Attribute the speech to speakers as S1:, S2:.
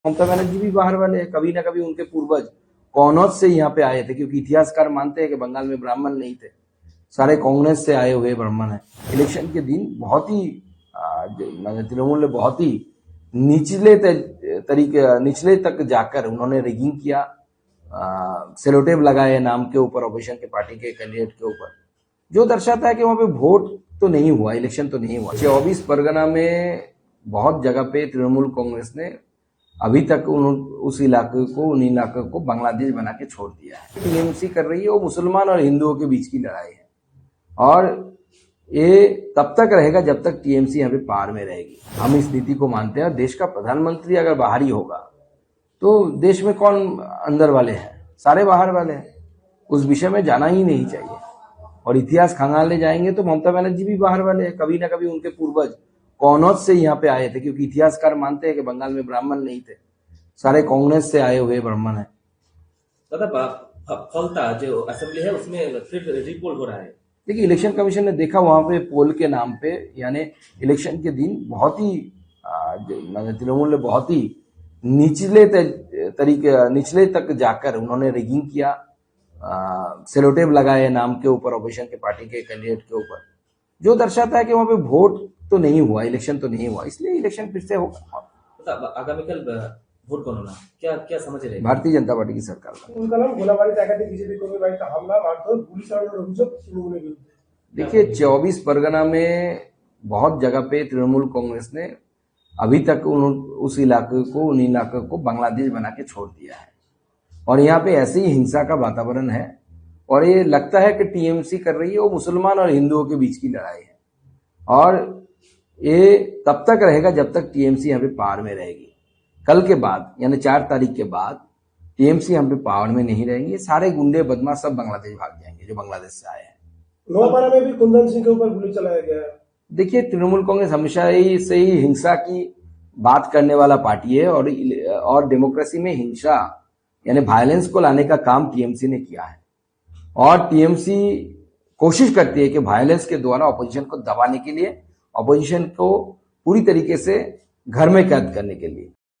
S1: ममता बनर्जी भी बाहर वाले हैं, कभी ना कभी उनके पूर्वज कौनौज से यहाँ पे आए थे, क्योंकि इतिहासकार मानते हैं कि बंगाल में ब्राह्मण नहीं थे, सारे कांग्रेस से आए हुए ब्राह्मण हैं। इलेक्शन के दिन बहुत ही तृणमूल ने बहुत ही निचले तक जाकर उन्होंने रिगिंग किया, सेलोटेप लगाए नाम के ऊपर, ऑपोजिशन के पार्टी के कैंडिडेट के ऊपर, जो दर्शाता है कि वहां पे वोट तो नहीं हुआ, इलेक्शन तो नहीं हुआ। 24 परगना में बहुत जगह पे तृणमूल कांग्रेस ने अभी तक उन इलाके को बांग्लादेश बना के छोड़ दिया है। टीएमसी कर रही है वो मुसलमान और हिंदुओं के बीच की लड़ाई है, और ये तब तक रहेगा जब तक टीएमसी यहाँ पे पार में रहेगी। हम इस नीति को मानते हैं। देश का प्रधानमंत्री अगर बाहरी होगा तो देश में कौन अंदर वाले हैं? सारे बाहर वाले हैं। उस विषय में जाना ही नहीं चाहिए। और इतिहास खंगालने जाएंगे तो ममता बनर्जी भी बाहर वाले हैं, कभी ना कभी उनके पूर्वज कौनौज से यहाँ पे आए थे, क्योंकि इतिहासकार मानते हैं कि बंगाल में ब्राह्मण नहीं थे, सारे कांग्रेस से आए हुए ब्राह्मण हैं।
S2: फलता जो असेंबली है उसमें फिर रिपोल हो रहा है।
S1: देखिए, इलेक्शन कमीशन ने देखा वहां पे पोल के नाम पे, यानी इलेक्शन के दिन बहुत ही तृणमूल ने बहुत ही निचले तक जाकर उन्होंने रिगिंग किया, सेलोटेप लगाए नाम के ऊपर, ऑपोजिशन के पार्टी के कैंडिडेट के ऊपर, जो दर्शाता है कि वहां पे वोट तो नहीं हुआ, इलेक्शन तो नहीं हुआ, इसलिए इलेक्शन फिर से होगा।
S2: आगामी कल ভোট গণনা क्या समझ रहे हैं?
S1: भारतीय जनता पार्टी की सरकार
S3: उनका नाम गोलाबारी एकाधिक बीजेपी कर्मी बाড়িতে হামলা মারধর পুলিশ চালানোর অভিযোগ তৃণমূলের বিরুদ্ধে।
S1: देखिए, 24 परगना में बहुत जगह पे तृणमूल कांग्रेस ने अभी तक उन इलाके को बांग्लादेश बना के छोड़ दिया है, और यहाँ पे ऐसे ही हिंसा का वातावरण है, और ये लगता है कि टीएमसी कर रही है वो मुसलमान और हिंदुओं के बीच की लड़ाई है, और ये तब तक रहेगा जब तक टीएमसी यहाँ पे पावर में रहेगी। कल के बाद यानी 4 तारीख के बाद टीएमसी यहाँ पे पावर में नहीं रहेंगे, सारे गुंडे बदमाश सब बांग्लादेश भाग जाएंगे जो बांग्लादेश से आए हैं।
S3: नौपारा में भी कुंदन सिंह के ऊपर गोली चलाया गया है।
S1: देखिए, तृणमूल कांग्रेस हमेशा ही से ही हिंसा की बात करने वाला पार्टी है, और डेमोक्रेसी में हिंसा यानी वायलेंस को लाने का काम टीएमसी ने किया है, और टीएमसी कोशिश करती है कि वायलेंस के द्वारा ऑपोजिशन को दबाने के लिए, ऑपोजिशन को पूरी तरीके से घर में कैद करने के लिए।